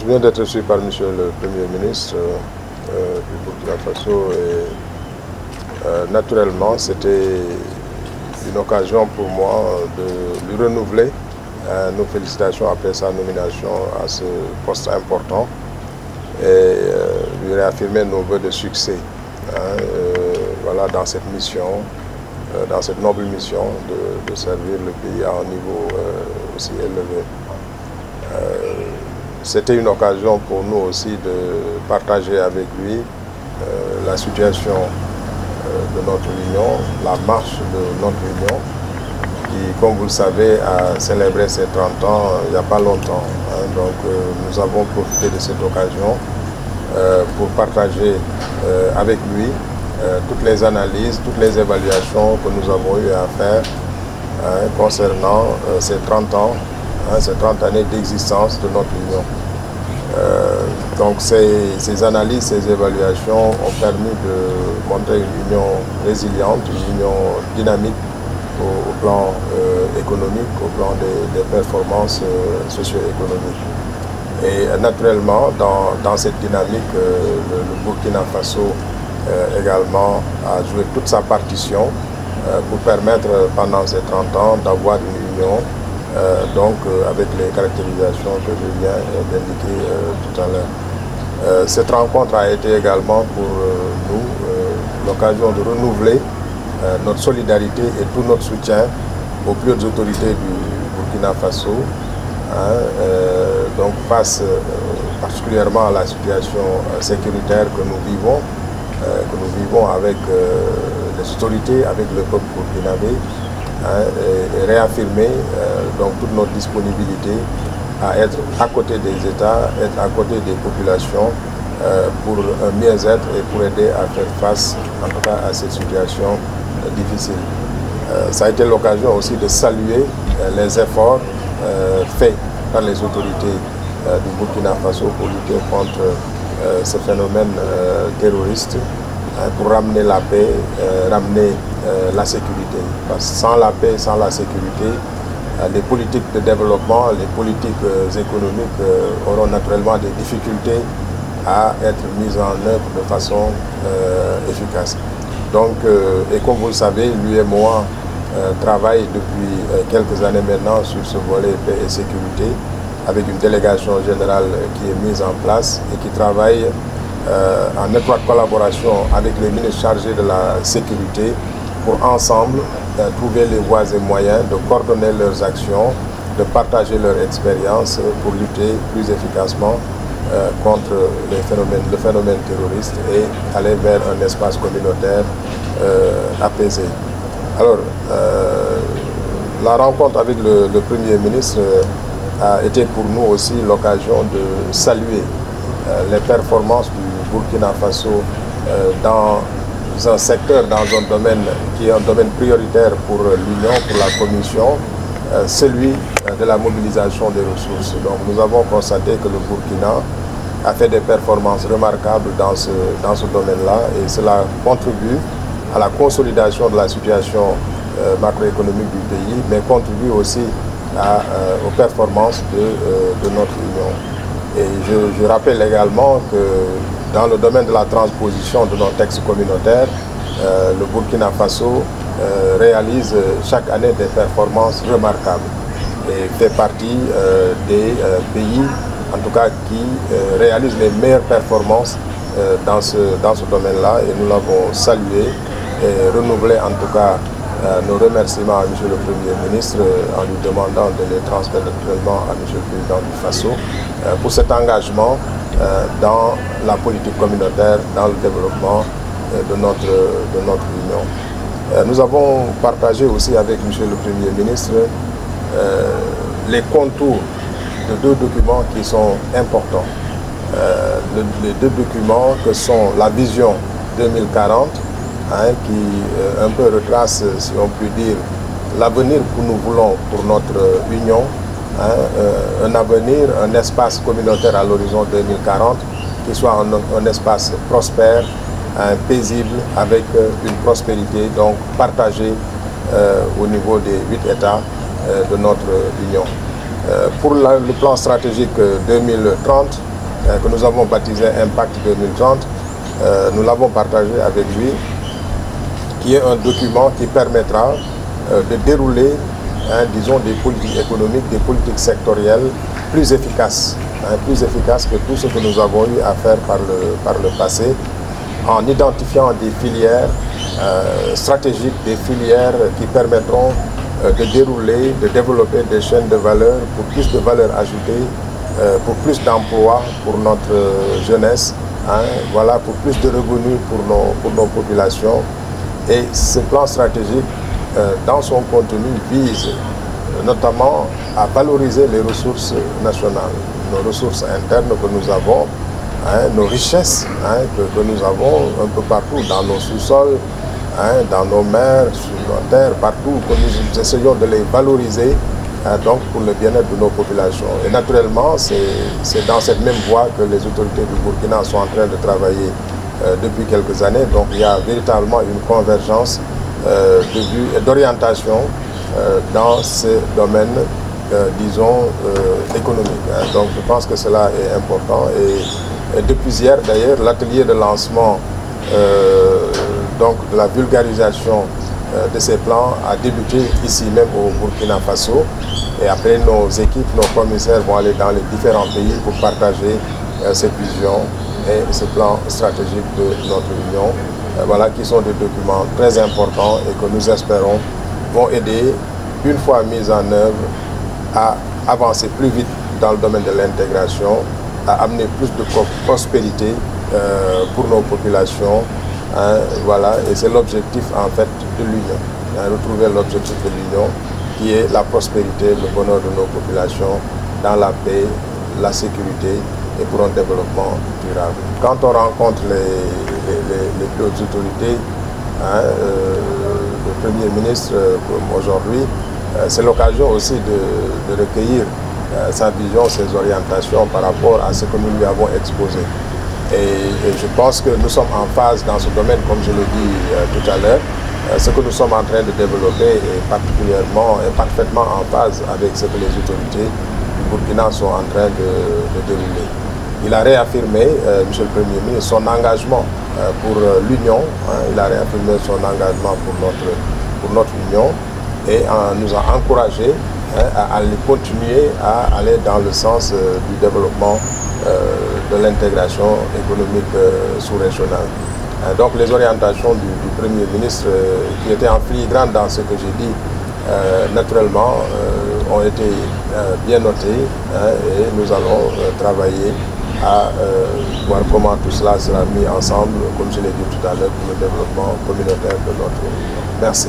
je viens d'être reçu par Monsieur le Premier ministre du Burkina Faso et naturellement c'était une occasion pour moi de lui renouveler nos félicitations après sa nomination à ce poste important et lui réaffirmer nos vœux de succès voilà, dans cette mission, dans cette noble mission de servir le pays à un niveau aussi élevé. C'était une occasion pour nous aussi de partager avec lui la situation de notre union, la marche de notre union, qui, comme vous le savez, a célébré ses 30 ans il n'y a pas longtemps. Donc nous avons profité de cette occasion pour partager avec lui toutes les analyses, toutes les évaluations que nous avons eu à faire concernant ces 30 ans, ces 30 années d'existence de notre union. Donc ces analyses, ces évaluations ont permis de montrer une union résiliente, une union dynamique au plan économique, au plan des performances socio-économiques. Et naturellement, dans cette dynamique, le Burkina Faso également a joué toute sa partition pour permettre pendant ces 30 ans d'avoir une union avec les caractérisations que je viens d'indiquer tout à l'heure. Cette rencontre a été également pour nous l'occasion de renouveler notre solidarité et tout notre soutien aux plus hautes autorités du Burkina Faso, donc face particulièrement à la situation sécuritaire que nous vivons avec les autorités, avec le peuple burkinabé, et réaffirmer donc toute notre disponibilité à être à côté des États, être à côté des populations pour un mieux-être et pour aider à faire face en tout cas à cette situation difficile. Ça a été l'occasion aussi de saluer les efforts faits par les autorités du Burkina Faso pour lutter contre ce phénomène terroriste, pour ramener la paix, ramener la sécurité. Parce que sans la paix, sans la sécurité, les politiques de développement, les politiques économiques auront naturellement des difficultés à être mises en œuvre de façon efficace. Donc, et comme vous le savez, lui et moi travaillent depuis quelques années maintenant sur ce volet paix et sécurité, avec une délégation générale qui est mise en place et qui travaille en étroite collaboration avec les ministres chargés de la sécurité pour ensemble trouver les voies et moyens de coordonner leurs actions, de partager leur expérience pour lutter plus efficacement contre le phénomène terroriste et aller vers un espace communautaire apaisé. Alors, la rencontre avec le Premier ministre a été pour nous aussi l'occasion de saluer les performances du Burkina Faso dans un secteur, dans un domaine qui est un domaine prioritaire pour l'Union, pour la Commission, celui de la mobilisation des ressources. Donc nous avons constaté que le Burkina a fait des performances remarquables dans ce domaine-là et cela contribue à la consolidation de la situation macroéconomique du pays, mais contribue aussi aux performances de notre Union. Et je rappelle également que dans le domaine de la transposition de nos textes communautaires, le Burkina Faso réalise chaque année des performances remarquables et fait partie des pays, en tout cas, qui réalisent les meilleures performances dans ce domaine-là. Et nous l'avons salué et renouvelé en tout cas nos remerciements à M. le Premier ministre en lui demandant de les transmettre actuellement à M. le Président du Faso pour cet engagement dans la politique communautaire, dans le développement de notre Union. Nous avons partagé aussi avec M. le Premier ministre les contours de deux documents qui sont importants. Les deux documents que sont la vision 2040, qui un peu retrace, si on peut dire, l'avenir que nous voulons pour notre Union, un avenir, un espace communautaire à l'horizon 2040, qui soit un espace prospère, paisible, avec une prospérité donc partagée au niveau des 8 États de notre Union. Pour le plan stratégique 2030, que nous avons baptisé Impact 2030. Nous l'avons partagé avec lui, qui est un document qui permettra de dérouler, disons, des politiques économiques, des politiques sectorielles plus efficaces que tout ce que nous avons eu à faire par le passé, en identifiant des filières stratégiques, des filières qui permettront de dérouler, de développer des chaînes de valeur pour plus de valeur ajoutée, pour plus d'emplois pour notre jeunesse, voilà, pour plus de revenus pour nos populations. Et ce plan stratégique, dans son contenu, vise notamment à valoriser les ressources nationales, nos ressources internes que nous avons, nos richesses que nous avons un peu partout, dans nos sous-sols, dans nos mers, sur nos terres, partout, que nous essayons de les valoriser donc pour le bien-être de nos populations. Et naturellement, c'est dans cette même voie que les autorités du Burkina sont en train de travailler depuis quelques années. Donc il y a véritablement une convergence de vue et d'orientation dans ces domaines, disons, économiques. Donc je pense que cela est important. Et depuis hier, d'ailleurs, l'atelier de lancement donc de la vulgarisation de ces plans a débuté ici même au Burkina Faso. Et après, nos équipes, nos commissaires vont aller dans les différents pays pour partager cette vision et ce plan stratégique de notre Union. Voilà, qui sont des documents très importants et que nous espérons vont aider, une fois mis en œuvre, à avancer plus vite dans le domaine de l'intégration, à amener plus de prospérité pour nos populations. Voilà, et c'est l'objectif en fait de l'Union, retrouver l'objectif de l'Union qui est la prospérité, le bonheur de nos populations dans la paix, la sécurité et pour un développement durable. Quand on rencontre les plus hautes autorités, le Premier ministre comme aujourd'hui, c'est l'occasion aussi de recueillir sa vision, ses orientations par rapport à ce que nous lui avons exposé. Et je pense que nous sommes en phase dans ce domaine, comme je l'ai dit tout à l'heure. Ce que nous sommes en train de développer est particulièrement et parfaitement en phase avec ce que les autorités du Burkina sont en train de dérouler. Il a réaffirmé, Monsieur le Premier ministre, son engagement pour l'Union. Il a réaffirmé son engagement pour notre Union et nous a encouragé à continuer à aller dans le sens du développement de l'intégration économique sous-régionale. Donc les orientations du Premier ministre qui étaient en filigrane dans ce que j'ai dit, naturellement, ont été bien notées et nous allons travailler à voir comment tout cela sera mis ensemble, comme je l'ai dit tout à l'heure, pour le développement communautaire de notre Union. Merci.